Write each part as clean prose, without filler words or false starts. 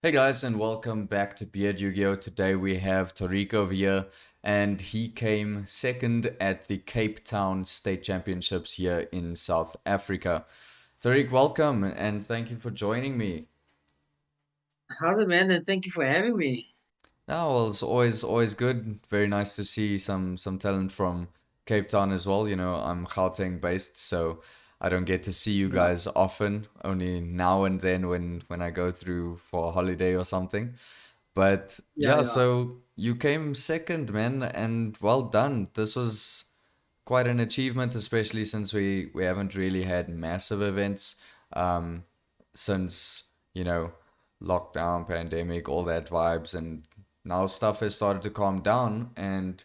Hey guys, and welcome back to BeardYGO. Today we have Taariq over here, and he came second at the Cape Town State Championships here in South Africa. Taariq, welcome, and thank you for joining me. How's it, man? And thank you for having me. Now, well, it's always good. Very nice to see some talent from Cape Town as well. You know, I'm Gauteng based, so I don't get to see you Yeah, guys often. Only now and then when I go through for a holiday or something. But yeah, yeah, yeah. so you came second, man, and well done. This was quite an achievement, especially since we haven't really had massive events um, since, you know, lockdown, pandemic, all that vibes, and now stuff has started to calm down, and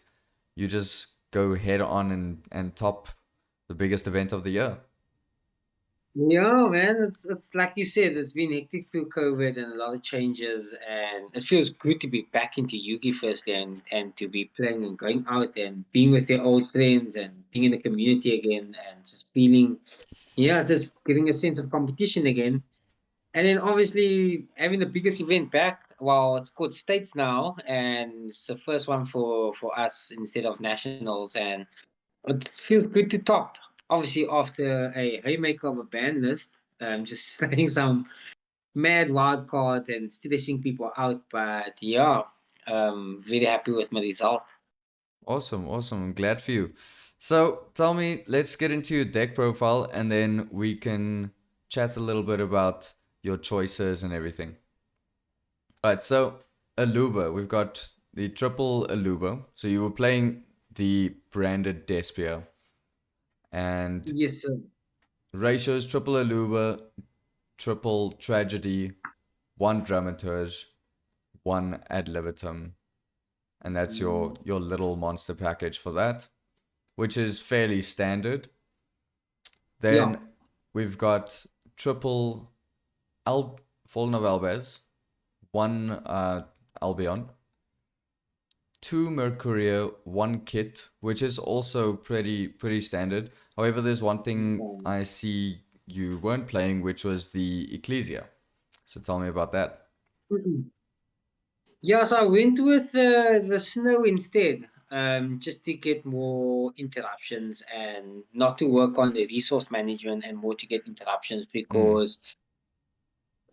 you just go head on and top the biggest event of the year. Yeah, man. It's like you said, it's been hectic through COVID and a lot of changes, and it feels good to be back into Yugi firstly, and to be playing and going out and being with your old friends and being in the community again, and just feeling, yeah, just getting a sense of competition again. And then obviously having the biggest event back. Well, it's called states now, and it's the first one for us instead of nationals, and it feels good to top. Obviously, after a haymaker of a ban list, just starting some mad wild cards and stressing people out. But yeah, very happy with my result. Awesome, awesome. I'm glad for you. So tell me, let's get into your deck profile and then we can chat a little bit about your choices and everything. All right, so Aluba, we've got the triple Aluba. So you were playing the branded DESPIA and Yes, sir. ratios triple Aluba, triple Tragedy, one Dramaturge, one Ad Libitum, and that's your little monster package for that, which is fairly standard. Yeah. Then we've got triple Fallen of Albez, one Albion, two Mercuria, one Kit, which is also pretty standard. However, there's one thing Um, I see you weren't playing, which was the Ecclesia. So tell me about that. Yeah, so I went with the snow instead, just to get more interruptions and not to work on the resource management and more to get interruptions Mm. because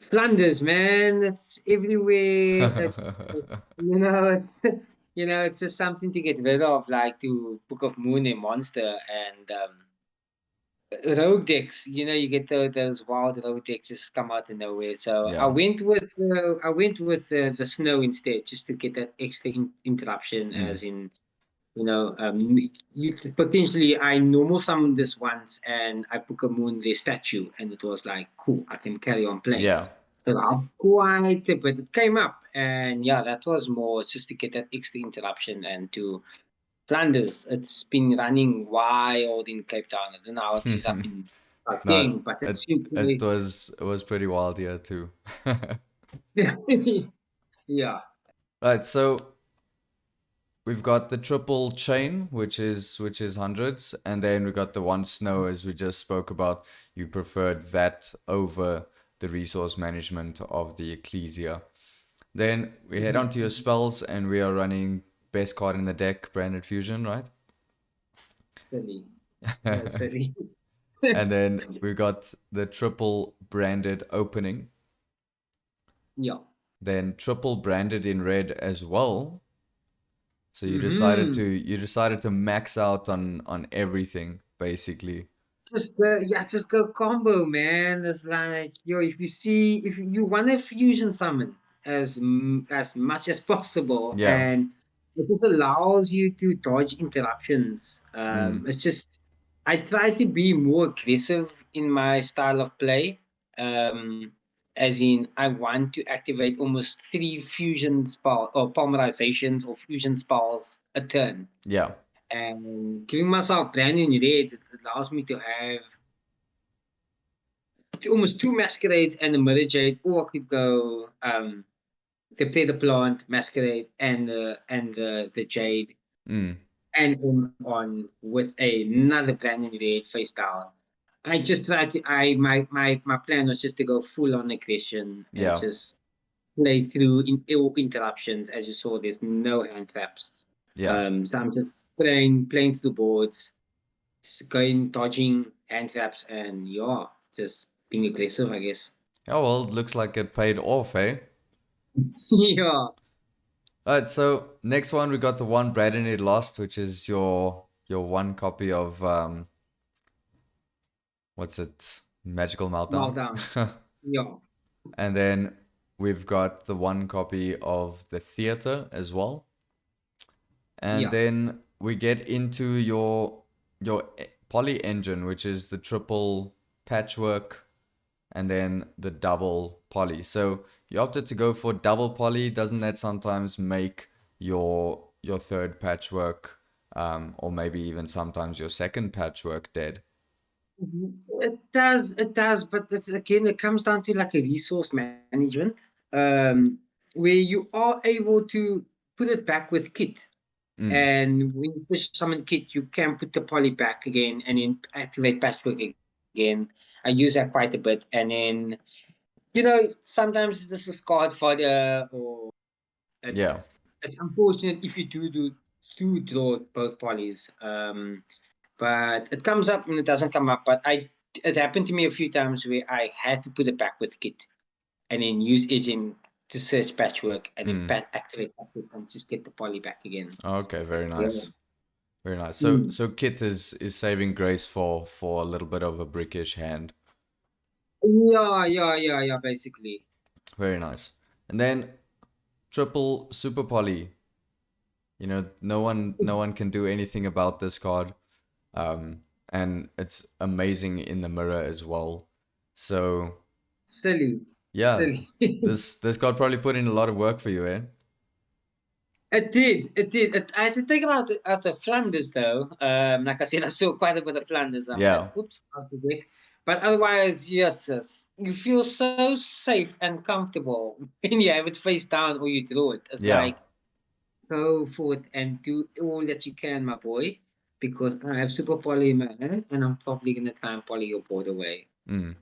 Flanders, man, it's everywhere. It's it's just something to get rid of, like to Book of Moon and Monster and rogue decks. You get those wild rogue decks just come out of nowhere. So I Yeah. went with the snow instead, just to get that extra interruption, Mm. as in. You could potentially I normal summoned this once and I Book of Moon the statue and it was like cool, I can carry on playing. Yeah. So I'm quite, but it came up, and yeah, that was more just to get that extra interruption and to Flanders. It's been running wild in Cape Town. I don't know how it is up in No, Gauteng, but it's it was pretty wild here too. yeah. Right, so we've got the triple chain, which is hundreds, and then we got the one snow as we just spoke about. You preferred that over the resource management of the Ecclesia. Then we head on to your Mhm. spells, and we are running best card in the deck, Branded Fusion, right? Silly. So silly. And then we got the triple branded opening, Yeah. then triple branded in red as well. So you decided to Hmm. you decided to max out on everything basically. Just go combo, man. It's like, yo, if you want to fusion summon as much as possible, Yeah. and it just allows you to dodge interruptions. Mm. It's just I try to be more aggressive in my style of play. Um, as in, I want to activate almost three fusion spell or polymerizations or fusion spells a turn, Yeah. and giving myself brand new red, it allows me to have almost two masquerades and a Mirage, or I could go the play the plant, masquerade, and the jade, Mm. and on with another brand new red face down. I just tried to. My plan was just to go full on aggression and Yeah. just. play through in ill interruptions. As you saw, there's no hand traps. Yeah. So I'm just playing through boards, just going dodging hand traps, and yeah, just being aggressive, I guess. Oh well, it looks like it paid off, eh? Yeah, Alright, so next one we got the one Braden had lost, which is your one copy of what's it? Magical Meltdown. meltdown. Yeah, And then we've got the one copy of the theater as well. And yeah. then we get into your poly engine, which is the triple patchwork and then the double poly. So you opted to go for double poly. Doesn't that sometimes make your third patchwork, or maybe even sometimes your second patchwork dead? It does, but it's again, it comes down to like a resource management, where you are able to put it back with kit. Mm, And when you push summon kit, you can put the poly back again and then activate patchwork again. I use that quite a bit. And then, sometimes this is card fodder, or yeah, it's unfortunate if you do draw both polys. But it comes up and it doesn't come up. But it happened to me a few times where I had to put it back with kit and then use Edging to search patchwork and then mm. activate patchwork and just get the poly back again. Okay, very Yeah. nice. Very nice. So Mm. so Kit is saving grace for a little bit of a brickish hand. Yeah, basically. Very nice. And then triple super poly. No one can do anything about this card. And it's amazing in the mirror as well. So Silly. yeah, Silly. this card probably put in a lot of work for you, eh? It did. It did. I had to take it out of Flanders though. Like I said, I saw quite a bit of Flanders. I'm like, Yeah, oops, that's the deck. But otherwise, yes, you feel so safe and comfortable when you have it face down or you draw it. It's yeah. like, go forth and do all that you can, my boy, because I have super poly in my hand, and I'm probably gonna try and poly your board away. Mm,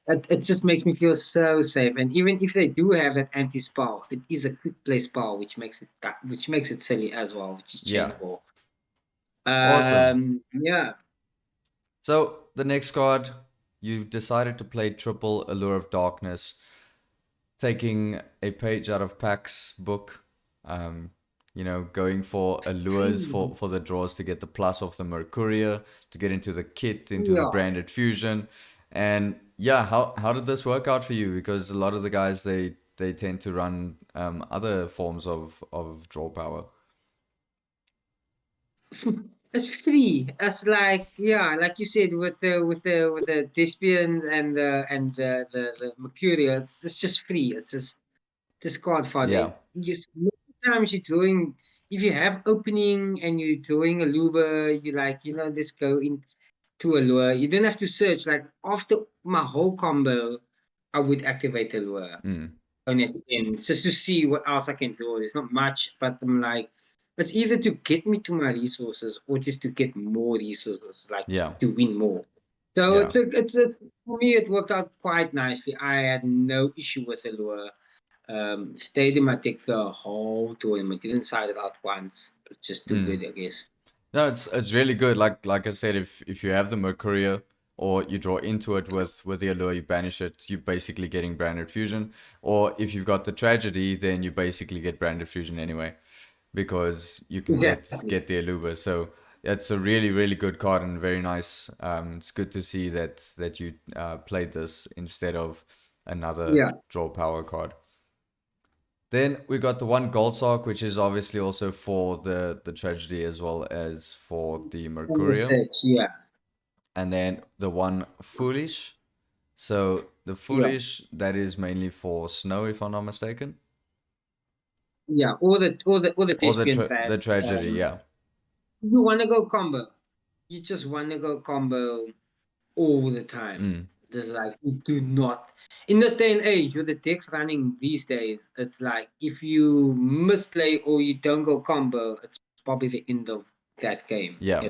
It just makes me feel so safe. And even if they do have that anti spell, it is a quick play spell, which makes it silly as well, which is yeah. changeable. Awesome. Yeah, So the next card, you decided to play triple Allure of Darkness, taking a page out of Pack's book. Um, going for allures for the draws to get the plus off the Mercuria, to get into the kit, into the yeah. branded fusion. And yeah, how did this work out for you? Because a lot of the guys they tend to run other forms of draw power. It's free. It's like, yeah, like you said, with the Despians and the Mercurial, it's just free. It's just discard for Yeah, them. Just times you're doing, if you have opening and you're doing a lure, you like, let's go into a lure. You don't have to search. Like after my whole combo, I would activate a lure mm, on it ends just to see what else I can do. It's not much, but I'm like, it's either to get me to my resources or just to get more resources, like yeah, to win more. So yeah. it's for me it worked out quite nicely. I had no issue with the lure. Stayed in my deck the whole tournament. Didn't side it out once. It's just too Mm. good, I guess. No, it's really good. Like I said, if you have the Mercuria or you draw into it with the allure, you banish it, you're basically getting branded fusion. Or if you've got the tragedy, then you basically get branded fusion anyway, because you can Exactly. get the allure. So it's a really really good card and very nice. It's good to see that you played this instead of another Yeah. draw power card. Then we got the one gold sock, which is obviously also for the tragedy as well as for the And the Mercurial. search, yeah. And then the one foolish. So the Yeah. foolish, that is mainly for snow, if I'm not mistaken. Yeah. All the Or the Thespian the fads. tragedy, yeah. You wanna go combo. You just wanna go combo all the time. Mm, There's like you do not in this day and age with the decks running these days, it's like if you misplay or you don't go combo, it's probably the end of that game. yeah.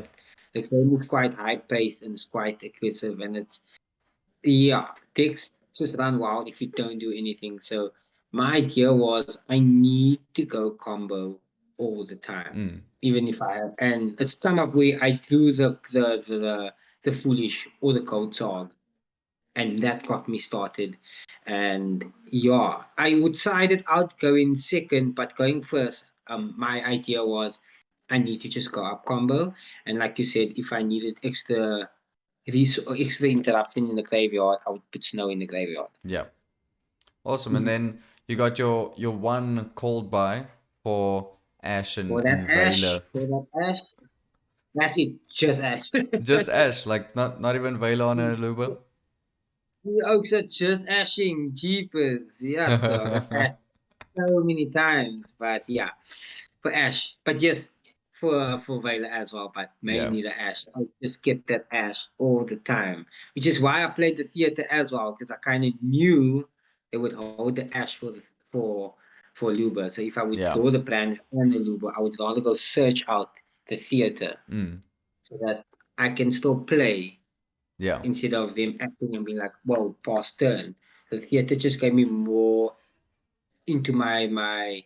The game is quite high paced and it's quite aggressive and it's yeah, decks just run wild if you don't do anything. So my idea was I need to go combo all the time, Mm. even if I have, and it's come up where I do the foolish or the cold tog, and that got me started. And yeah, I would side it out going second, but going first, my idea was I need to just go up combo, and like you said, if I needed extra interruption in the graveyard, I would put snow in the graveyard. Yeah. Awesome. And Mhm. then you got your one called by for Ash For and that Ash, Veiler. for that Ash, that's it, just Ash. Just Ash, like not even Veiler on a Luba. The Oaks are just ashing jeepers. Yes, so that Ash so many times. But yeah, for Ash. But yes, for Viola as well, but Yeah. mainly the Ash. I just get that Ash all the time. Which is why I played the theater as well, because I kinda knew they would hold the Ash for Luba. So if I would Yeah. draw the brand on the Luba, I would rather go search out the theater Mm. so that I can still play Yeah. instead of them acting and being like, whoa, past turn. The theater just gave me more into my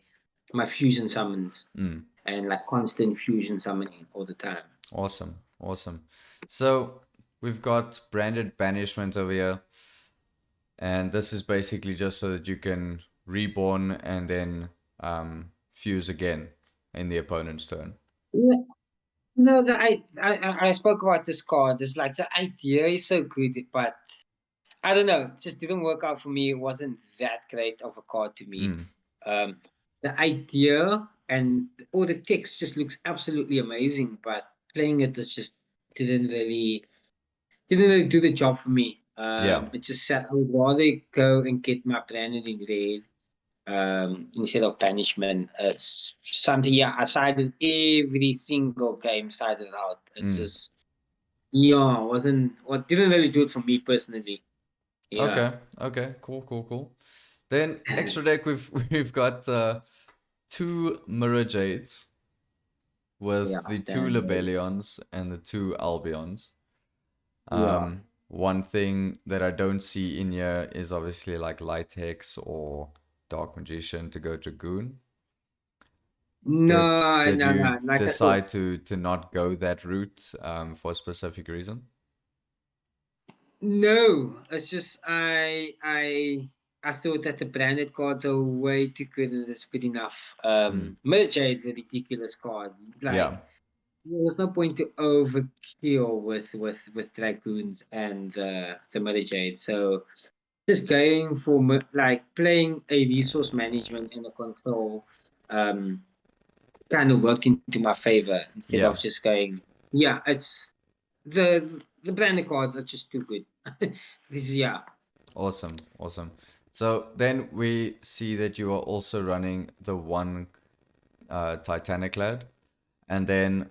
fusion summons Mm. and like constant fusion summoning all the time. Awesome. Awesome. So we've got branded banishment over here, and this is basically just so that you can reborn and then fuse again in the opponent's turn. Yeah, no, I spoke about this card. It's like the idea is so good, but I don't know, it just didn't work out for me. It wasn't that great of a card to me. Mm. Um, the idea and all the text just looks absolutely amazing, but playing it is just didn't really do the job for me. Yeah. It just said I would rather go and get my Brandon in raid instead of banishment. It's something, yeah, I sided every single game, sided out. It Mm. just, yeah, wasn't, what didn't really do it for me personally. Yeah, Okay. Okay. Cool. Cool. Cool. Then extra deck we've got two Mirage yeah, with the two standard. Lebellions and the two Albions. Yeah. One thing that I don't see in here is obviously like Light Hex or Dark Magician to go Dragoon. Did No, did no, you no. Like I said, decide to not go that route for a specific reason? no. It's just I thought that the branded cards are way too good and it's good enough. Mm. Mirage a ridiculous card. Like Yeah. there was no point to overkill with dragoons and the Mirage. So just going for like playing a resource management and a control um kind of worked into my favor instead Yeah. of just going, yeah, it's the branded cards are just too good. This is, yeah. Awesome. Awesome. So then we see that you are also running the one Titanic lad, and then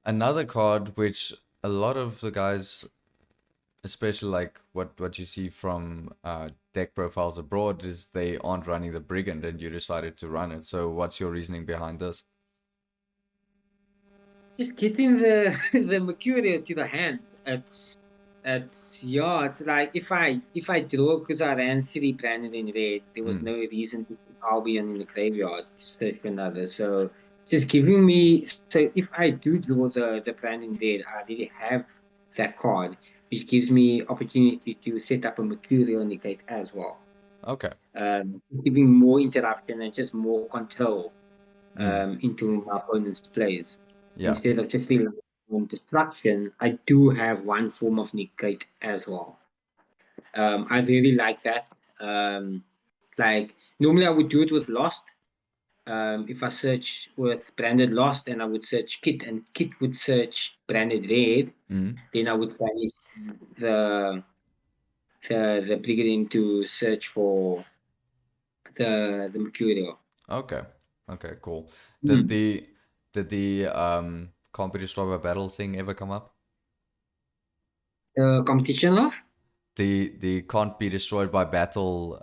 another card which a lot of the guys, especially like what you see from deck profiles abroad, is they aren't running the Brigand, and you decided to run it. So what's your reasoning behind this? Just getting the the Mercurial to the hand. It's yeah. It's like if I draw because I ran three branded in red, there was Mm. no reason to put Albion in the graveyard to search for another. So just giving me, so if I do draw the branded red, I already have that card, which gives me opportunity to set up a Mercurial indicate as well. Okay. Giving more interaction and just more control Mm. into my opponent's plays. Yeah. Instead of just relying on destruction, I do have one form of negate as well. I really like that. Like normally I would do it with Lost. If I search with branded Lost and I would search Kit and Kit would search branded Red, Mm. then I would banish the the Brigade to search for the Mercurial. Okay. Okay. Cool. Did Mm. the did the can't be destroyed by battle thing ever come up? Competition of? The can't be destroyed by battle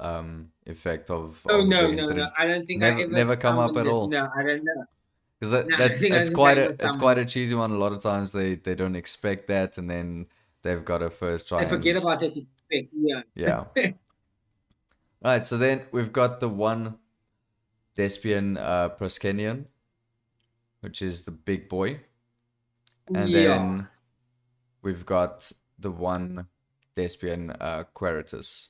effect Oh of the no, Brigand no, no! didn't I don't think I never ever never come up summoned at it. all. No, I don't know. Because No, I that's think I think I ever it's summoned quite it. a cheesy one. A lot of times they don't expect that, and then they've got to first I try forget and about it. Yeah. yeah. Right, so then we've got the one Despian Proskenion, which is the big boy. And Yeah. then we've got the one Despian Queritus.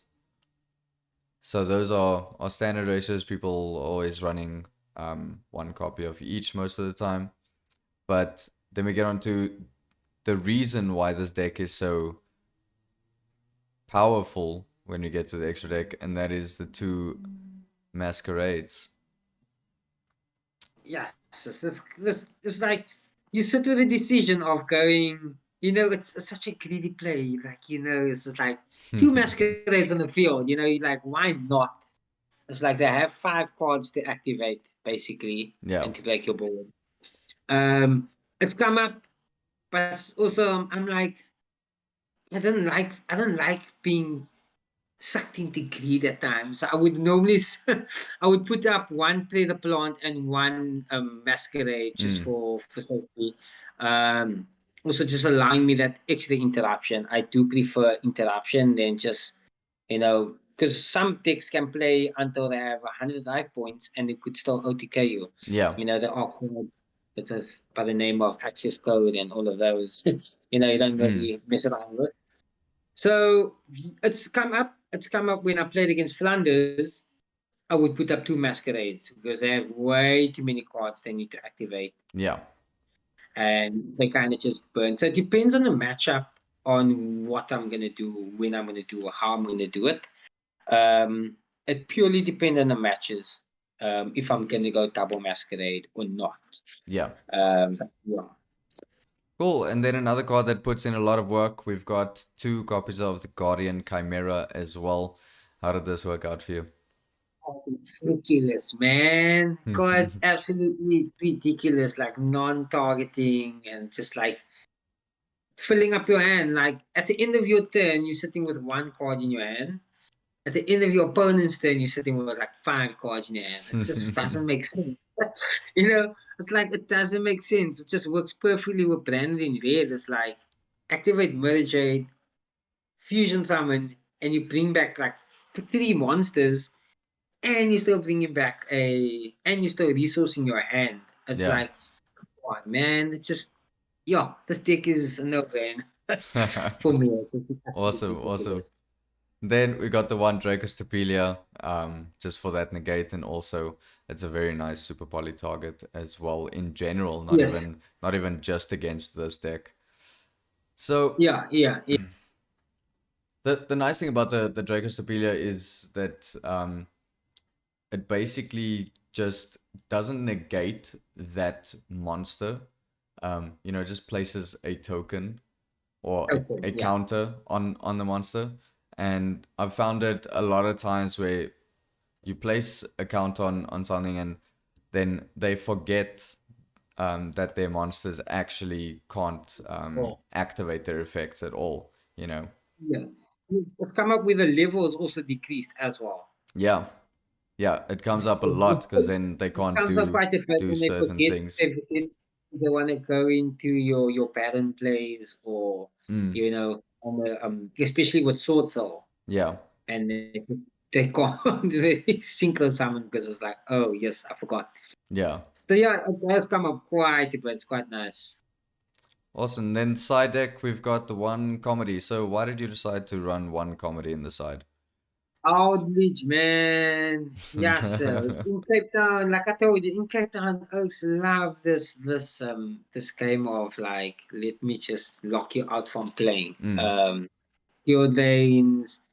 So those are our standard races. People always running one copy of each most of the time. But then we get on to the reason why this deck is so powerful when we get to the extra deck, and that is the two Masquerades. Yes, it's like you sit with the decision of going. It's such a greedy play. Like it's just like two masquerades on the field. You're like, why not? It's like they have 5 cards to activate basically Yeah. and to break your board. Um, it's come up, but also I'm like, I don't like being sucked into greed at times. I would normally, I would put up one Predator Plant and one Masquerade just Mm. for safety. Um, Also, just allowing me that extra interruption. I do prefer interruption than just, because some decks can play until they have 100 life points and it could still OTK you. Yeah. There are it's just by the name of access code and all of those. You don't Mm. really mess around with. So it's come up when I played against Flanders. I would put up two masquerades because they have way too many cards they need to activate, Yeah. and they kind of just burn. So it depends on the matchup, on what I'm gonna do, when I'm gonna do, or how I'm gonna do it. It purely depends on the matches, if I'm gonna go double masquerade or not. Yeah. Yeah. Cool. And then another card that puts in a lot of work. We've got two copies of the Guardian Chimera as well. How did this work out for you? Ridiculous, man. God, it's absolutely ridiculous. Like non-targeting and just like filling up your hand. Like at the end of your turn, you're sitting with one card in your hand. At the end of your opponent's turn, you're sitting with like 5 cards in your hand. It just doesn't make sense. It's like it doesn't make sense. It just works perfectly with Brandon Red. It's like activate Mirage, fusion summon, and you bring back like 3 monsters, and you're still bringing back and you're still resourcing your hand. It's Yeah. like, come on, man. It's just, yeah, this deck is a no-brainer for me. It's absolutely Awesome. Awesome. ridiculous. Then we got the one Dracostabilia, just for that negate, and also it's a very nice super poly target as well in general, Yes. not even just against this deck. So Yeah, yeah, yeah. the nice thing about the Dracostabilia is that it basically just doesn't negate that monster. Just places a token or Okay, a yeah. counter on the monster. And I've found it a lot of times where you place a counter on something and then they forget that their monsters actually can't Oh, activate their effects at all, you know? yeah. It's come up with the levels also decreased as well. Yeah, yeah, it comes up a lot because It then they can't comes up quite a bit do when they certain forget things. everything. They want to go into your pattern plays, or Mm, on the especially with sword soul, yeah, and they can't they synchro summon because it's like, oh yes, I forgot. yeah. So yeah, it has come up quite a bit. It's quite nice. Awesome. Then side deck, we've got the one comedy. So why did you decide to run one comedy in the side? Outreach, man. Yes, sir. In Cape Town, like I told you, in Cape Town, Oaks love this game of like, let me just lock you out from playing. Mm, Field lanes,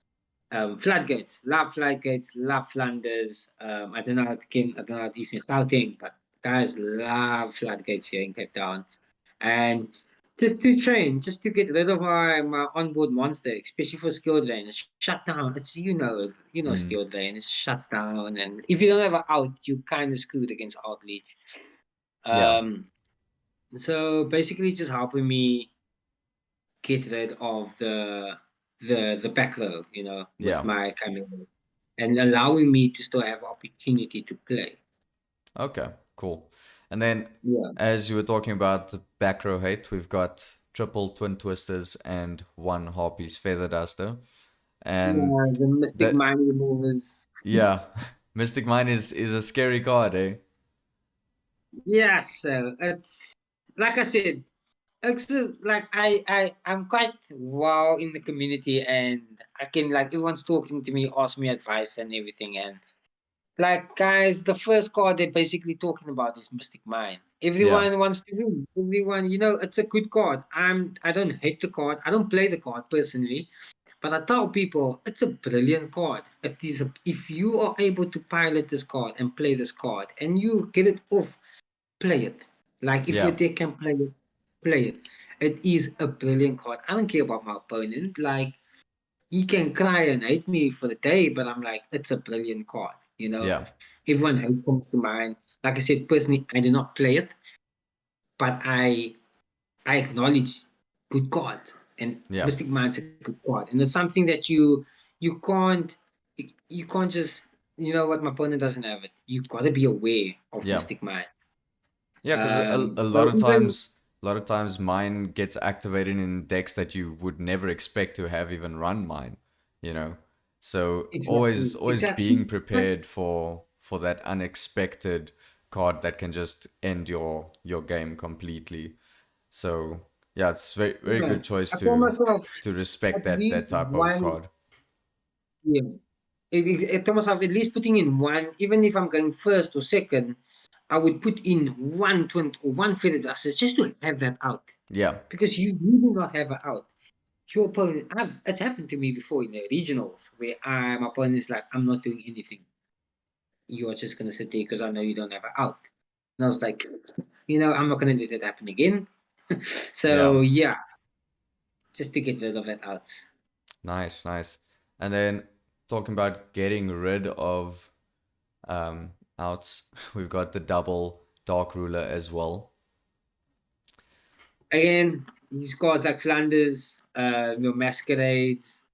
floodgates, love Flanders. I don't know how it is in Gauteng, but guys love floodgates here in Cape Town. And just to train, just to get rid of my onboard monster, especially for skilled lane, it's shut down. It's mm, skilled lane, it shuts down, and if you don't have an out, you kind of screwed against outlead. yeah, Um, so basically, just helping me get rid of the back row, with yeah. my camera, and allowing me to still have opportunity to play. Okay, cool. And then, Yeah. as you were talking about the back row hate, we've got triple twin twisters and one harpies feather duster. And Yeah, the Mystic that, Mind removers. yeah, Mystic Mine is a scary card, eh? Yeah, so it's like I said, it's just like I'm quite wow in the community, and I can like everyone's talking to me, ask me advice and everything, and like guys, the first card they're basically talking about is Mystic Mind. Yeah, Everyone wants to win. Everyone, it's a good card. I don't hate the card. I don't play the card personally, but I tell people it's a brilliant card. If you are able to pilot this card and play this card, and you get it off, play it. Like if your yeah, deck can play it, play it. It is a brilliant card. I don't care about my opponent. Like he can cry and hate me for the day, but I'm like, it's a brilliant card. yeah, Everyone hate comes to mind. Like I said, personally, I do not play it, but I acknowledge good cards, and yeah, Mystic Mind's a good card, and it's something that you can't you can't just what my opponent doesn't have it. You got to be aware of yeah. Mystic Mind. Yeah, because a So even lot of times mine gets activated in decks that you would never expect to have even run mine, you know. So exactly, always exactly. being prepared for that unexpected card that can just end your game completely. So yeah, it's very Yeah, good choice I tell myself to at respect that least type of one. card. Yeah, I tell myself at least putting in one, even if I'm going first or second, I would put in one 20 or one faded assets just to have that out. Yeah, Because you do not have it out. Your opponent, it's happened to me before in the regionals where my opponent is like, I'm not doing anything. You're just gonna sit there because I know you don't have it out. And I was like, I'm not gonna let that happen again. yeah. So yeah, just to get rid of it out. Nice, nice. And then talking about getting rid of outs. We've got the double Dark Ruler as well. Again, these cars like Flanders, Masquerades,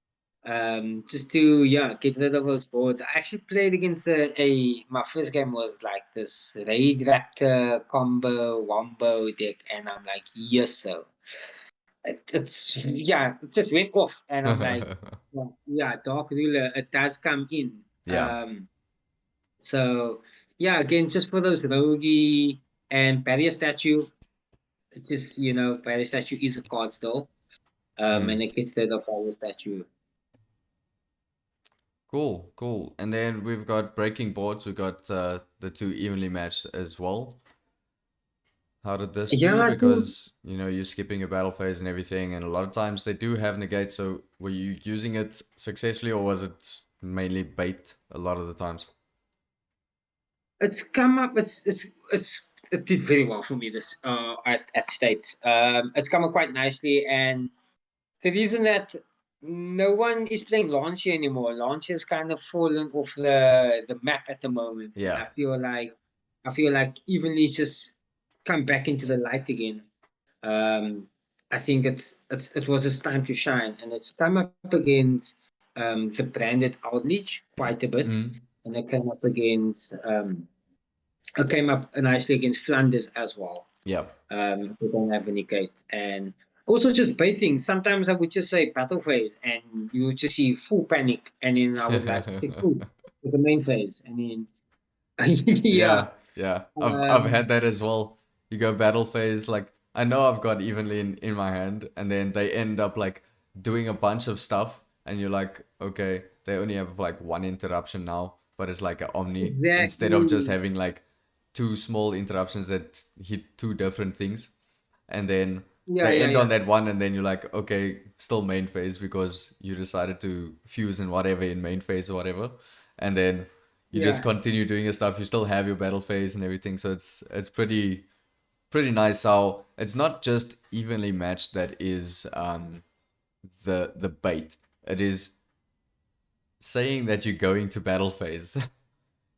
just to get rid of those boards. I actually played against my first game was like this Raid Raptor combo wombo deck, and I'm like, yes, sir. It just went off, and I'm like, well, yeah, Dark Ruler, it does come in. Yeah. So yeah, again, just for those Rogi and Barrier Statue, it just Barrier Statue is a card still. Mm. And it gets rid of Barrier Statue. Cool, cool. And then we've got breaking boards. We've got the two evenly matched as well. How did this Yeah, do? I think Because, you're skipping a battle phase and everything, and a lot of times they do have negate. So were you using it successfully, or was it mainly bait a lot of the times? it's come up. It did very well for me this at States. It's come up quite nicely, and the reason that no one is playing Launcher anymore. Launcher has kind of fallen off the map at the moment, and Yeah. I feel like evenly just come back into the light again. Um, I think it was its time to shine, and it's come up against the branded outreach quite a bit, Mm. and it came up nicely against Flanders as well. Yeah. We don't have any gate, and also just baiting. Sometimes I would just say battle phase, and you would just see full panic, and then I would like, okay, cool, to the main phase, and then Yeah, yeah, yeah. I've had um, that as well. You go battle phase, like I know I've got evenly in my hand, and then they end up like doing a bunch of stuff, and you're like, okay, they only have like one interruption now, but it's like an omni instead of just exactly. having like two small interruptions that hit two different things, and then Yeah, they yeah, end on yeah, that one, and then you're like, okay, still main phase because you decided to fuse in whatever in main phase or whatever, and then you just yeah. continue doing your stuff. You still have your battle phase and everything, so it's pretty nice how it's not just evenly matched. That is the bait. It is saying that you're going to battle phase. As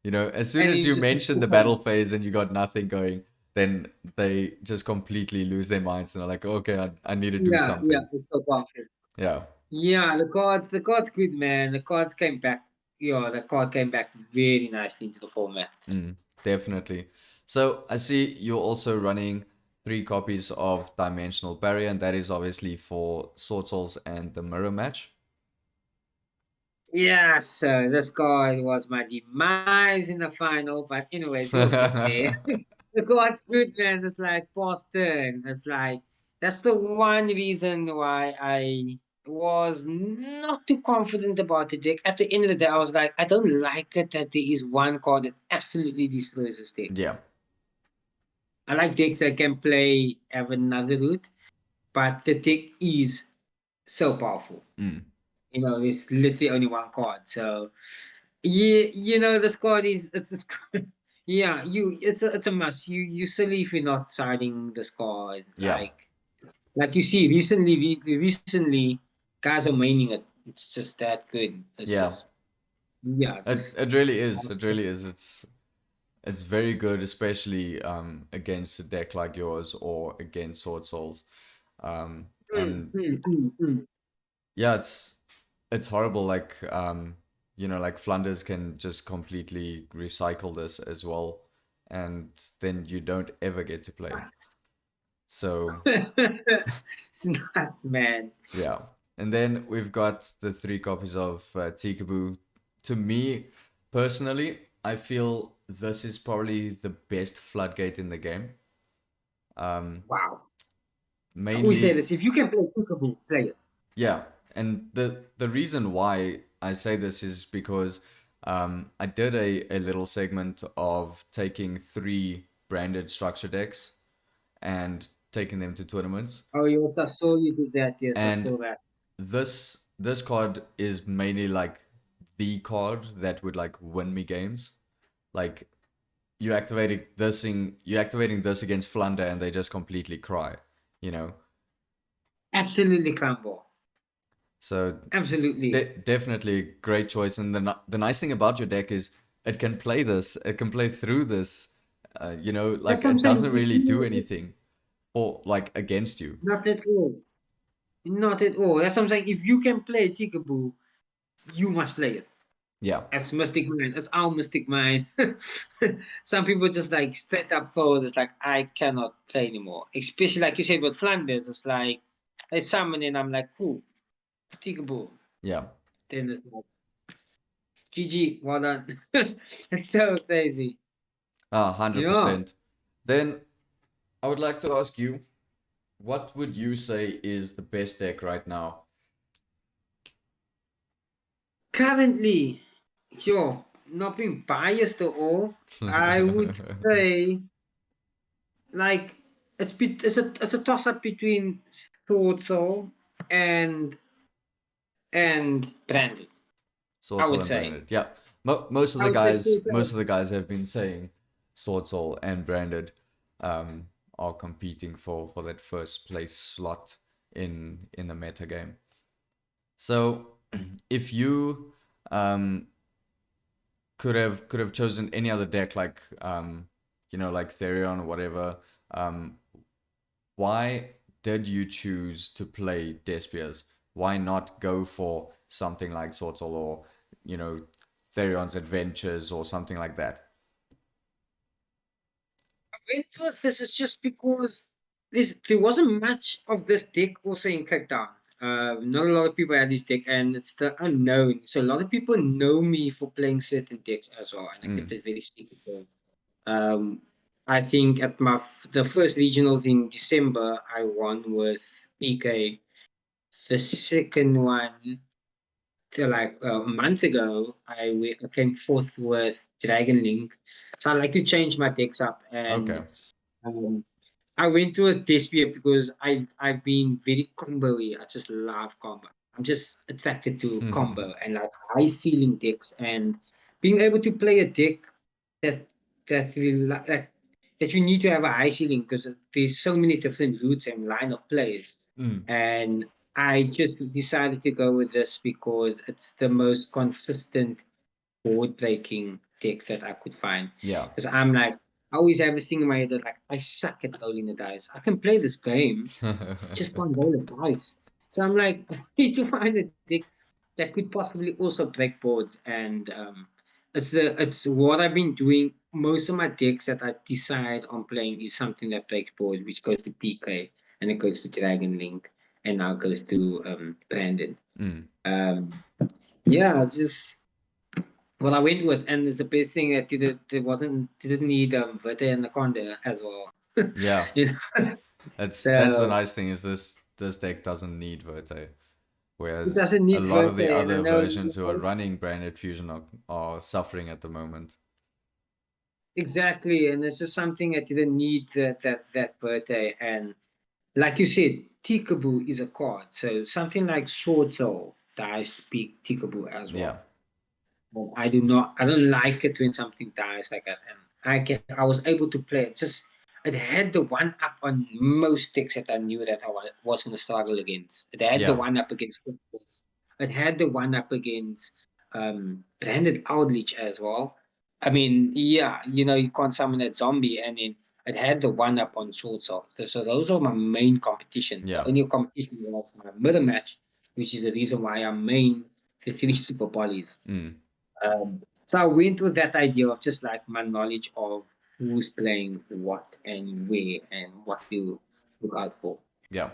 soon And as then you just mention the battle phase and you got nothing going, then they just completely lose their minds and are like, okay, I need to do yeah, yeah, something. it's so obvious. Yeah. Yeah, the cards good, man. The cards came back. Yeah, the card came back very nicely into the format. Mm, definitely. So I see you're also running 3 copies of Dimensional Barrier, and that is obviously for Sword Souls and the Mirror match. Yeah, so this guy was my demise in the final, but anyways, we'll get there. The God's good, man. It's like past turn. It's like that's the one reason why I was not too confident about the deck. At the end of the day, I was like, I don't like it that there is one card that absolutely destroys this deck. Yeah. I like decks that can play have another route, but the deck is so powerful. Mm. There's literally only one card. So yeah, the squad is it's yeah, it's a must. You silly if you're not siding the squad. Yeah. Like you see recently guys are maining it. It's just that good. It's Yeah. just yeah, it's It just it really is. It really is. It's very good, especially against a deck like yours or against Sword Souls. And mm. yeah, it's horrible. Like like Flanders can just completely recycle this as well, and then you don't ever get to play. So It's nuts, man. yeah, and then we've got the three copies of Tikaboo. To me personally, I feel this is probably the best Floodgate in the game. Um, Wow. I always say mainly, this: if you can play Peekaboo, play it. yeah, and the reason why I say this is because I did a little segment of taking three branded structure decks and taking them to tournaments, Oh, yes, I saw you do that. Yes, I and saw that. this card is mainly like the card that would like win me games. Like you're activating this against Flunder and they just completely cry, you know. Absolutely, Clambo. So Absolutely. definitely a great choice. And the nice thing about your deck is it can play this, it can play through this. That's Like what I'm it saying. doesn't really do anything or like against you. Not at all. Not at all. That's what I'm saying. If you can play Tickaboo, you must play it. Yeah, That's Mystic Mind. That's our Mystic Mind. Some people just like straight up forward. It's like, I cannot play anymore. Especially like you said with Flanders. It's like, I summon and I'm like, cool, Tickaboo. yeah, Then it's like, GG, well done. It's so crazy. Yeah. 100%. Then I would like to ask you, what would you say is the best deck right now? Currently, sure, not being biased at all, I would say like it's a toss up between Sword Soul and Brandon. I Sword Soul would and say. Branded. Yeah. I would say Sword Most Soul. of the guys have been saying Sword Soul and Branded are competing for that first place slot in the meta game. So if you could have chosen any other deck like like Therion or whatever, um, why did you choose to play Despias? Why not go for something like Sword Soul or you know Therion's Adventures or something like that? I went with this is just because there wasn't much of this deck also in Cape Town. Not a lot of people had this deck, and it's the unknown. So a lot of people know me for playing certain decks as well, and I kept Mm. it very secret. Um, I think at the first regionals in December, I won with PK. The second one, to like a month ago, I came fourth with Dragon Link. So I like to change my decks up, and Okay. um, I went to a DESPIA because I've been very combo-y. I just love combo. I'm just attracted to combo and like high ceiling decks, and being able to play a deck that that you need to have a high ceiling because there's so many different routes and line of plays. Mm. And I just decided to go with this because it's the most consistent board breaking deck that I could find. Yeah. Because I'm like, I always have this thing in my head that like I suck at rolling the dice. I can play this game, just can't roll the dice. So I'm like, I need to find a deck that could possibly also break boards. And it's what I've been doing. Most of my decks that I decide on playing is something that breaks boards, which goes to PK and it goes to Dragon Link and now goes to Brandon. Mm. Um, Yeah, it's just what I went with, and it's the best thing that didn't need Verte and Anaconda as well. Yeah, You know? that's the So nice thing is this deck doesn't need Verte, it whereas doesn't a need lot of the Verte, and I other know versions who are running branded fusion are suffering at the moment. exactly, and it's just something that didn't need that Verte, and like you said, Tikaboo is a card, so something like Sword Soul dies to pick Tikaboo as Yeah, well. Well, I don't like it when something dies like that. And I was able to play it. Just, it had the one up on most decks that I knew that was going to struggle against. It had the yeah, one up against Footballs. It had the one up against Branded Outreach as well. I mean, yeah, you can't summon that zombie, and then it had the one up on Sword Soul. So those are my main competition. The yeah. only competition was my middle match, which is the reason why I main the three Super Polys. Mm, So I went with that idea of just like my knowledge of who's playing what and where and what to look out for. yeah.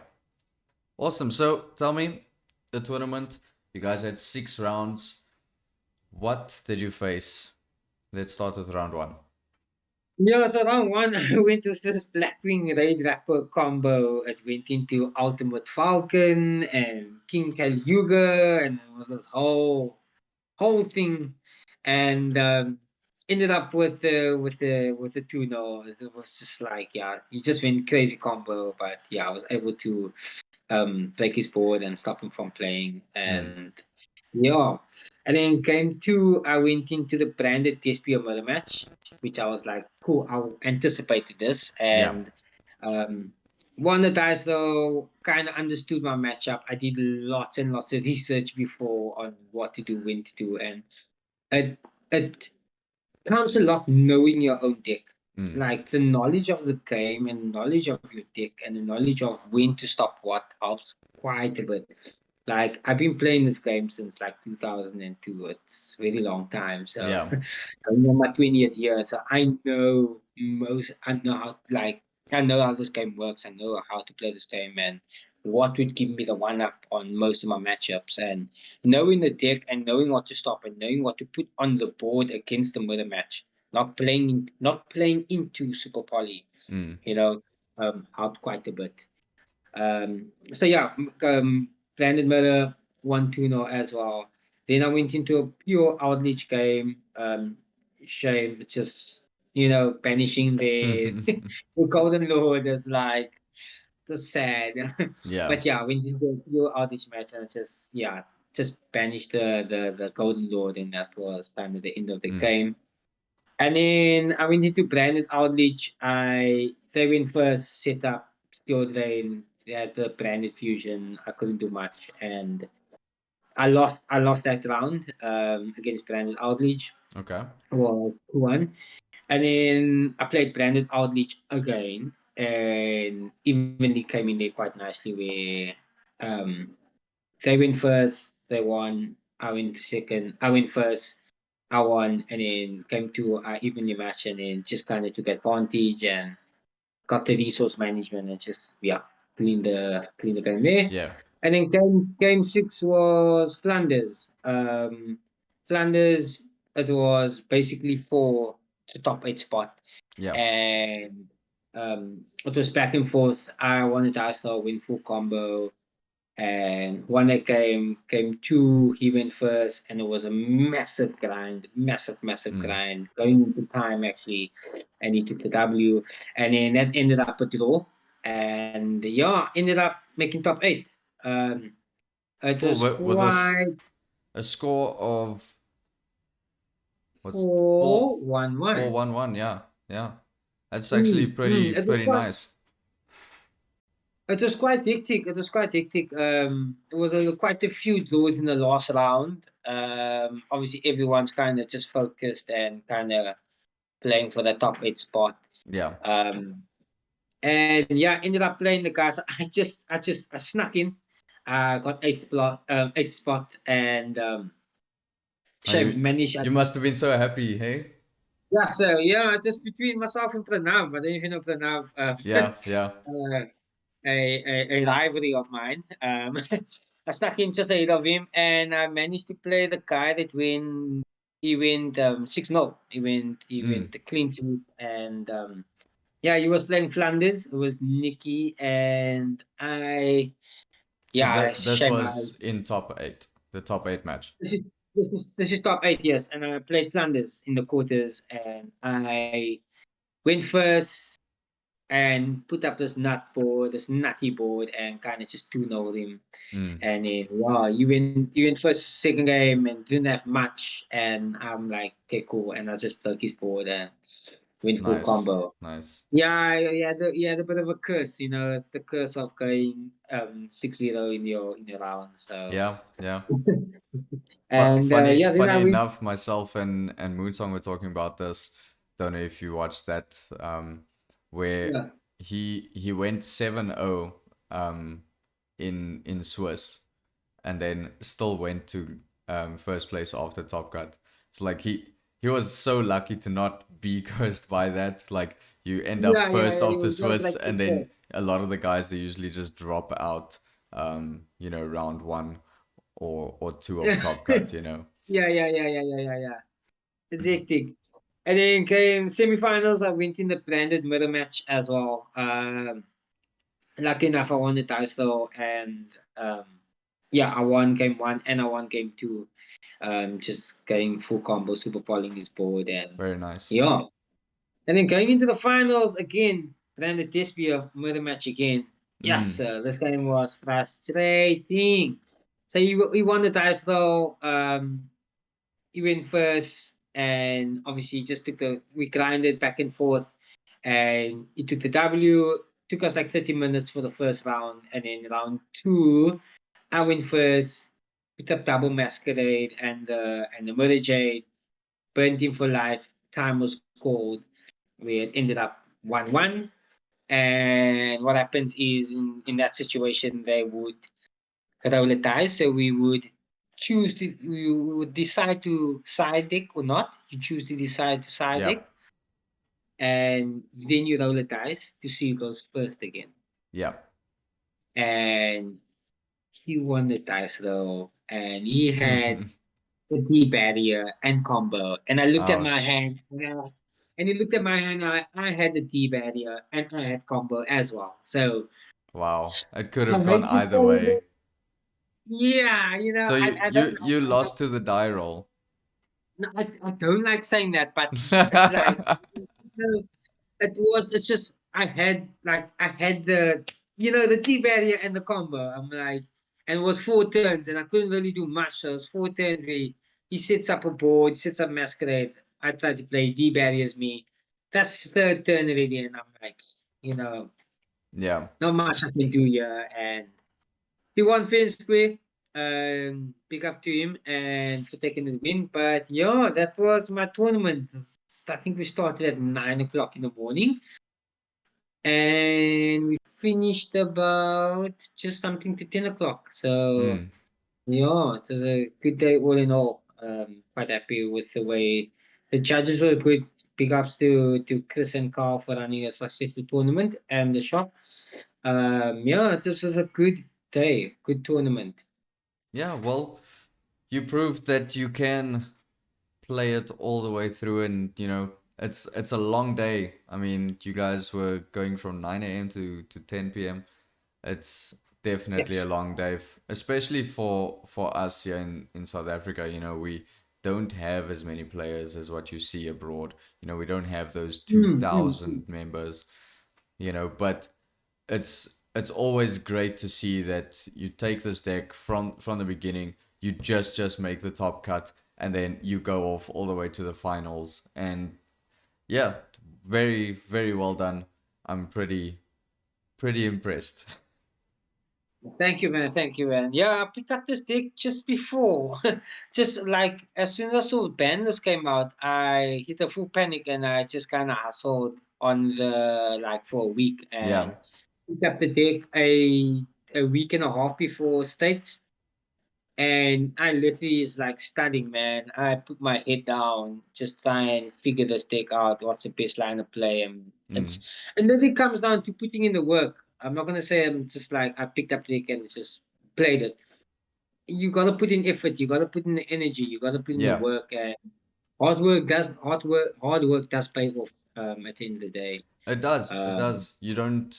Awesome. So tell me, the tournament, you guys had 6 rounds. What did you face? Let's start with round one. Yeah, so round one, I went with this Blackwing Raid Rapper combo. It went into Ultimate Falcon and King Caluga, and it was this whole thing, and ended up with the 2-0. It was just like, yeah, he just went crazy combo, but yeah, I was able to break his board and stop him from playing. Mm, And yeah, and then game two, I went into the branded DESPIA mirror match, which I was like, cool, I anticipated this, yeah. and um, won the dice though. Kind of understood my matchup. I did lots and lots of research before on what to do, when to do, and it it counts a lot knowing your own deck. Mm, Like the knowledge of the game and knowledge of your deck and the knowledge of when to stop what helps quite a bit. Like I've been playing this game since like 2002. It's a very long time. So yeah. I'm in my 20th year. So I know how, like, I know how this game works. I know how to play this game and what would give me the one up on most of my matchups. And knowing the deck and knowing what to stop and knowing what to put on the board against the mirror match, not playing into Super Poly, Mm, you know, helped quite a bit. So yeah, Brandon Miller 1-2 as well. Then I went into a pure outreach game. Shame, it's just, banishing the Golden Lord is like just sad. yeah. But yeah, I went into a pure outreach match and it's just, yeah, just banished the Golden Lord, and that was kind of the end of the Mm, game. And then I went into branded outreach. They went first, set up, skill drain. They had the branded fusion. I couldn't do much, and I lost that round against branded outreach. okay. Well, 2-1. And then I played branded outreach again, and evenly came in there quite nicely. Where they went first, they won. I went second. I went first. I won, and then came to evenly match, and then just kind of took advantage and got the resource management and just, yeah, clean the game there. Yeah, And then game six was Flanders. Flanders, it was basically for the top eight spot, yeah. and it was back and forth. I wanted Arsenal win full combo, and one that came two, he went first, and it was a massive grind, massive Mm. grind, going into time actually, and he took the W, and then that ended up a draw, and yeah, ended up making top eight. Um, it Cool. was With quite a score of what's four four one four one. one one. Yeah, yeah. That's actually It was pretty quite. nice. It was quite hectic. It was quite hectic. There was quite a few draws in the last round. Obviously, everyone's kind of just focused and kind of playing for the top eight spot. Yeah. Um, and yeah, ended up playing the guys. I snuck in. Got eighth spot, and Are you managed. you must have been so happy, hey? Yeah, so yeah, just between myself and Pranav. I don't even know Pranav. Yeah, yeah. Uh, a rivalry of mine. I stuck in just ahead of him, and I managed to play the guy that went. He went 6-0. He went the clean sweep, and yeah, he was playing Flanders. It was Nicky and I. So Yeah, that's a this shame. was in top 8, the top 8 match. This is this is top 8 years, and I played Flanders in the quarters, and I went first and put up this nutty board, and kind of just 2-0 him. Mm, And then wow, you went first, second game, and didn't have much, and I'm like, okay, cool, and I just broke his board and went full nice, combo. nice. Yeah, he had a bit of a curse, it's the curse of going 6-0 in your round. So Yeah, yeah. and Funny, yeah, then I funny went. enough, myself and Moonsong were talking about this. Don't know if you watched that, where Yeah, he went 7-0 in Swiss, and then still went to first place after Top Cut. So like he was so lucky to not be cursed by that. Like you end up yeah, first yeah. He after was just Swiss, like and the then curse. a lot of the guys they usually just drop out, round one or two of Top Cut. Yeah. It's hectic. And then came semifinals. I went in the branded mirror match as well. Lucky enough, I won the title, and yeah, I won game one and I won game two. Just going full combo, super polling his board, and Very nice. yeah. And then going into the finals again, branded DESPIA mirror match again. Yes, Mm, sir. This game was frustrating. So he won the title. He went first, and obviously just we grinded back and forth, and he took the W. Took us like 30 minutes for the first round, and then round two, I went first, picked up double Masquerade and the Mirage, burnt him for life. Time was called. We had ended up 1-1. And what happens is in that situation, they would roll a dice. So we would decide to side deck or not. You choose to decide to side deck, yep, and then you roll a dice to see who goes first again. yep. And he won the dice roll, and he had the D barrier and combo. And I looked at my Ouch. hand, and he looked at my hand. I had the D barrier and I had combo as well. So Wow. It could I have gone hate to either say way. it. Yeah, So I, you I don't you like you I don't, lost to the die roll. no, I don't like saying that, but it's like it's just I had the T barrier and the combo. I'm like, and it was 4 turns, and I couldn't really do much. So it was 4 turns where he sets up a board, sets up Masquerade. I tried to play D barriers me. That's third turn already, and I'm like, you know, Yeah. not much I can do here. And he won fair and square. Big up to him and for taking the win. But yeah, that was my tournament. I think we started at 9 o'clock in the morning, and we finished about just something to 10 o'clock. So Mm. yeah, it was a good day all in all. Quite happy with the way the judges were good. Big ups to Chris and Carl for running a successful tournament and the shop. Yeah, it just was a good day, good tournament. Yeah, well, you proved that you can play it all the way through, and it's a long day. I mean, you guys were going from 9 a.m. to 10 p.m. It's definitely a Yes. long day, especially for us here in South Africa. We don't have as many players as what you see abroad. We don't have those Mm, mm, mm. 2,000 members. But it's always great to see that you take this deck from the beginning. You just make the top cut, and then you go off all the way to the finals. And yeah, very very well done. I'm pretty impressed. Thank you, man. Thank you, man. Yeah, I picked up this deck just before. Just like as soon as I saw banners came out, I hit a full panic and I just kind of hustled on the like for a week Yeah. and picked up the deck a week and a half before states. And I literally is like studying, man. I put my head down, just try and figure this deck out. What's the best line of play? And Mm. then it comes down to putting in the work. I'm not gonna say I'm just like I picked up the deck and just played it. you gotta put in effort, you gotta put in the energy, you gotta put in the Yeah, work, and hard work does pay off at the end of the day. it does. It Um, does. You don't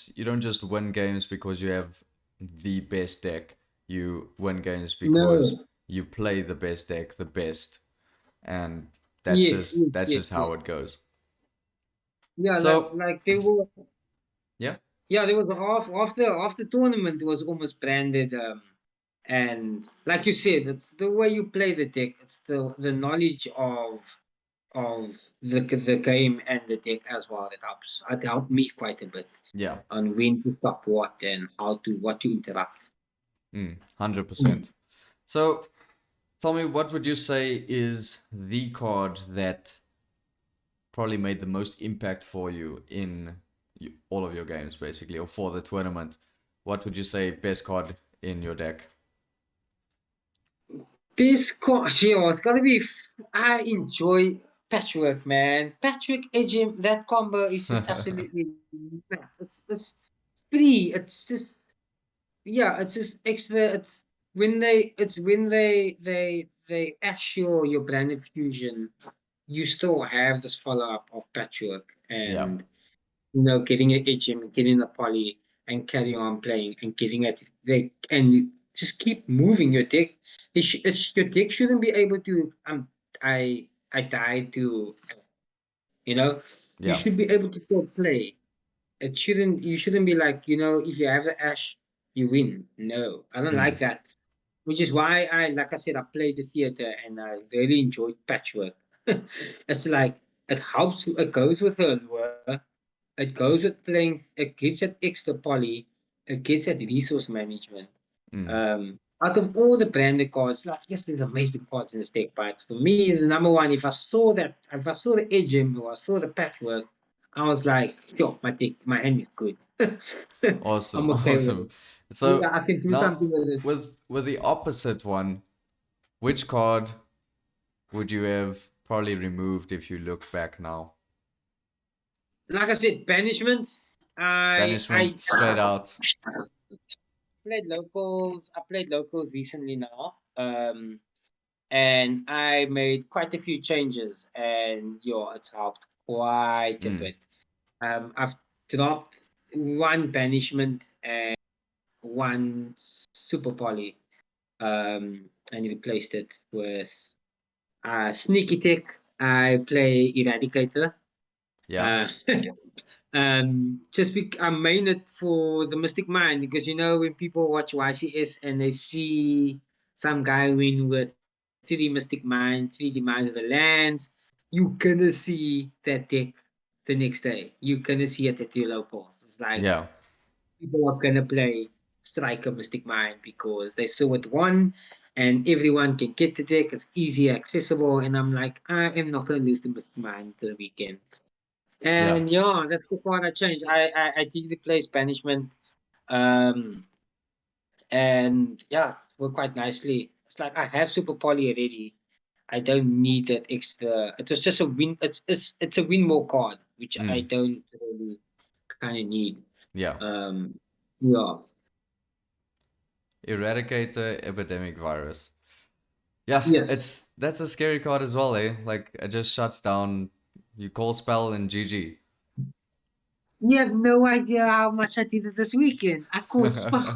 just win games because you have the best deck. You win games because no, you play the best deck the best, and that's yes, just yes, that's just yes, how yes. it goes. Yeah, So like they were. yeah, Yeah, there was half the tournament was almost branded, and like you said, it's the way you play the deck. It's the knowledge of the game and the deck as well that helps. It helped me quite a bit yeah, on when to stop what and how to what to interact. 100%. So tell me, what would you say is the card that probably made the most impact for you in all of your games, basically, or for the tournament? What would you say best card in your deck? This yeah, it's gotta be. I enjoy patchwork, man. Patchwork Edging, that combo is just absolutely mad. It's free. It's just yeah, it's just extra. It's when they assure your branded fusion, you still have this follow up of patchwork Yeah, and getting an HM, getting a poly, and carry on playing and getting at they and just keep moving your deck. Your deck shouldn't be able to. I died to you know. You yeah, should be able to still play. It shouldn't. You shouldn't be like if you have the ash, you win. No, I don't mm, like that. Which is why like I said, I played the theater and I really enjoyed patchwork. It's like it helps. It goes with her lure. It goes with playing. It gets at extra poly. It gets at resource management. mm, Out of all the branded cards, like yes, there's amazing cards in the stake, but for me, the number one, if I saw the Edgem or I saw the patchwork, I was like, yo, my hand is good. I'm awesome, okay with awesome. it. So Yeah, I can do now something with this. with the opposite one, which card would you have probably removed if you look back now? Like I said, banishment. I Banishment straight out. played locals. I played locals recently now. And I made quite a few changes, and it's helped quite a Mm, bit. I've dropped one banishment and one super poly, and replaced it with sneaky tech. I play eradicator. yeah, Uh, I main it for the Mystic Mind because when people watch YCS and they see some guy win with 3 Mystic Mind, 3 demise of the lands, you gonna see that deck the next day. You gonna see it at your locals. It's like yeah, people are gonna play Striker Mystic Mind because they saw it one and everyone can get the deck. It's easy, accessible, and I'm like, I am not gonna lose the Mystic Mind till the weekend. yeah, And yeah, that's the part I changed. I did replace banishment, um, and yeah, it worked quite nicely. It's like I have super poly already. I don't need that extra. It was just a win. It's a win more card, which I mm, don't really kind of need. yeah. Yeah. Eradicator epidemic virus. Yeah, it's Yes. that's a scary card as well, eh? Like it just shuts down. You call spell and GG. You have no idea how much I did it this weekend. I called spot.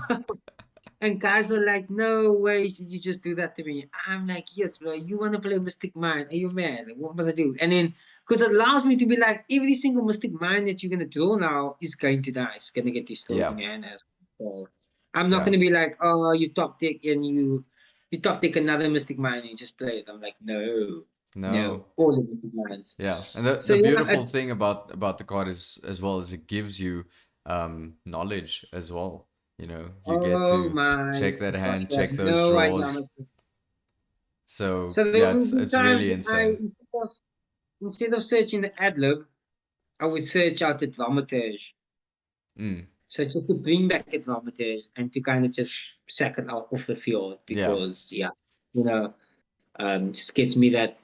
And guys are like, no way should you just do that to me. I'm like, yes, bro, you want to play Mystic Mine. Are you mad? What must I do? And then, because it allows me to be like, every single Mystic Mine that you're going to draw now is going to die. It's going to get destroyed Yeah, in your hand as well. So I'm not yeah. going to be like, oh, you top deck and you top deck another Mystic Mine and you just play it. I'm like, no, no, No. all the Mystic Mines. Yeah, and the So the yeah, beautiful thing about the card is as well as it gives you knowledge as well. You get oh to my check that gosh, hand, you have check those no idea how draws. much. So So there yeah, will it's be it's times really that insane. instead of searching the adlib, I would search out the dramaturge. Mm, So just to bring back the dramaturge and to kind of just sack it out off the field yeah, because you know, just gets me that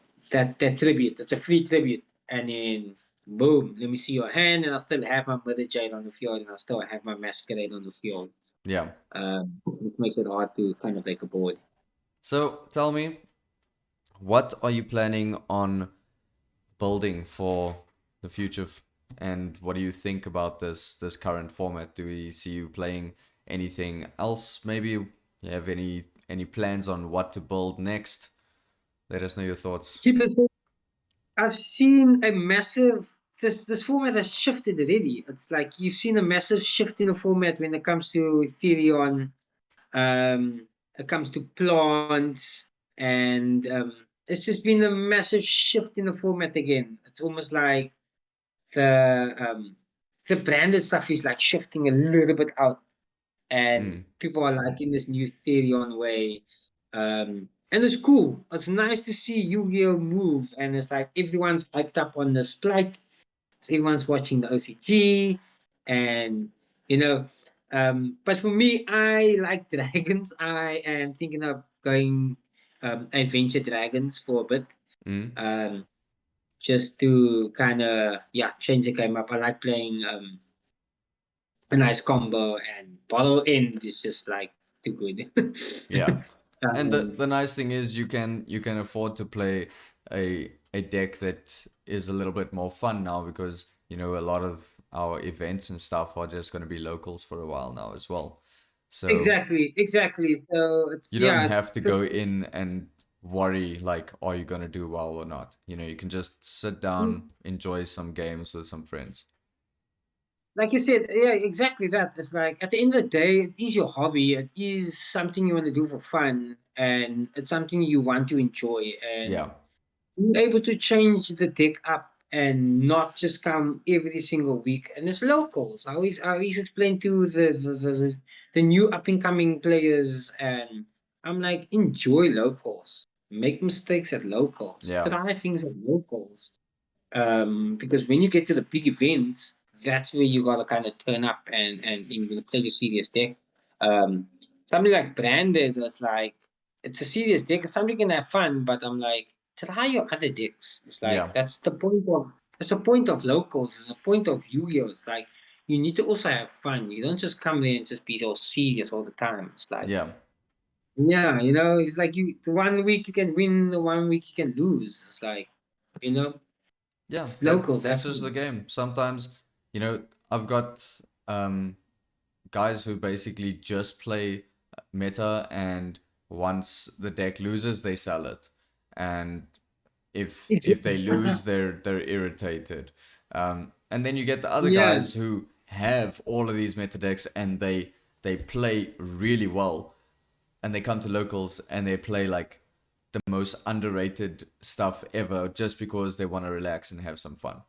tribute. It's a free tribute. And then boom, let me see your hand and I still have my mother jade on the field and I still have my masquerade on the field. yeah. It makes it hard to kind of make a board. So tell me, what are you planning on building for the future, and what do you think about this current format? Do we see you playing anything else? Maybe you have any plans on what to build next? Let us know your thoughts. Cheapest I've seen a massive this format has shifted already. It's like you've seen a massive shift in the format when it comes to Ethereum, it comes to plants, and it's just been a massive shift in the format again. It's almost like the um, the branded stuff is like shifting a little bit out, and Mm, people are liking this new Ethereum way. And it's cool. It's nice to see Yu-Gi-Oh move, and it's like everyone's hyped up on the Sprite. So everyone's watching the OCG, and you know. But for me, I like dragons. I am thinking of going adventure dragons for a bit. mm, Um, just to kind of change the game up. I like playing a nice combo, and bottle end is just like too good. yeah. And the um, the nice thing is you can afford to play a deck that is a little bit more fun now, because a lot of our events and stuff are just going to be locals for a while now as well. So exactly. So it's you don't have it's to go in and worry like, are you going to do well or not. You can just sit down, enjoy some games with some friends. like you said, yeah, exactly that. It's like at the end of the day, it is your hobby. It is something you want to do for fun, and it's something you want to enjoy. And Yeah, being able to change the deck up and not just come every single week. And it's locals. I always explain to the new up and coming players, and I'm like, enjoy locals. Make mistakes at locals. yeah, Try things at locals. Because when you get to the big events, that's where you gotta kind of turn up and you're gonna play your serious deck. Um, Something like branded is like it's a serious deck. Something can have fun, but I'm like try your other decks. It's like yeah, that's the point of locals. It's the point of Yu-Gi-Oh. It's like you need to also have fun. You don't just come there and just be so serious all the time. It's like yeah, yeah, it's like you one week you can win, one week you can lose. It's like you know, yeah. it's that locals that's have just the fun. game. Sometimes I've got um guys who basically just play meta, and once the deck loses they sell it, and if they lose they're irritated. And then you get the other Yeah, guys who have all of these meta decks, and they play really well, and they come to locals and they play like the most underrated stuff ever, just because they want to relax and have some fun.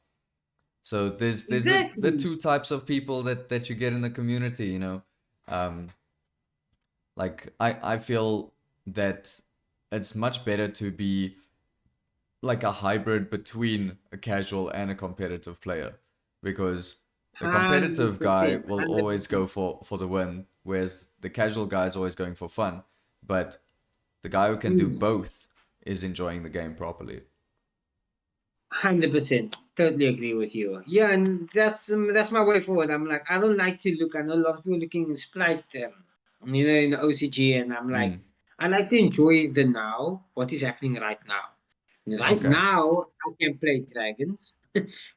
So there's the exactly. two types of people that you get in the community. Um, like I feel that it's much better to be like a hybrid between a casual and a competitive player, because a competitive guy 100%, will always go 100%. for the win, whereas the casual guy is always going for fun. But the guy who can do Mm, both is enjoying the game properly. 100%. Totally agree with you. Yeah, and that's my way forward. I'm like, I don't like to look. I know a lot of people looking in Sprite, in the OCG, and I'm like, Mm, I like to enjoy the now, what is happening right now. Right okay. now, I can play dragons.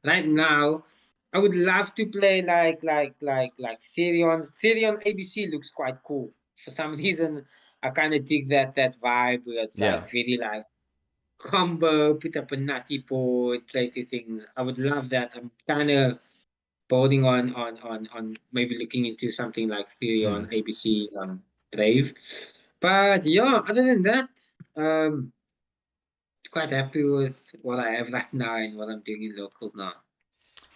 Right now, I would love to play like Therion's. Therion ABC looks quite cool. For some reason, I kind of dig that vibe where it's Yeah. like very like combo, put up a nutty board, play two things. I would love that. I'm kind of boarding on maybe looking into something like Mm. Therion ABC Brave. But yeah, other than that, um, quite happy with what I have right now and what I'm doing in locals now.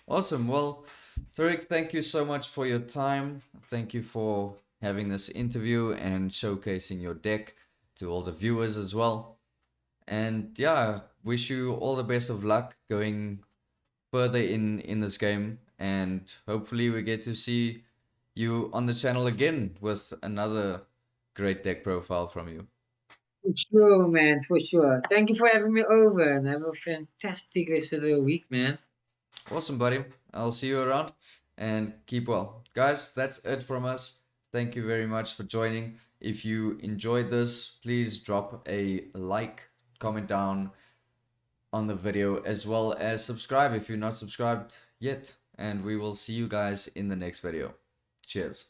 Awesome. Well, Tariq, thank you so much for your time. Thank you for having this interview and showcasing your deck to all the viewers as well. And yeah, wish you all the best of luck going further in this game, and hopefully we get to see you on the channel again with another great deck profile from you. For sure, man, for sure. Thank you for having me over and have a fantastic rest of the week, man. Awesome, buddy. I'll see you around, and keep well. Guys, that's it from us. Thank you very much for joining. If you enjoyed this, please drop a like, comment down on the video, as well as subscribe if you're not subscribed yet. And we will see you guys in the next video. Cheers.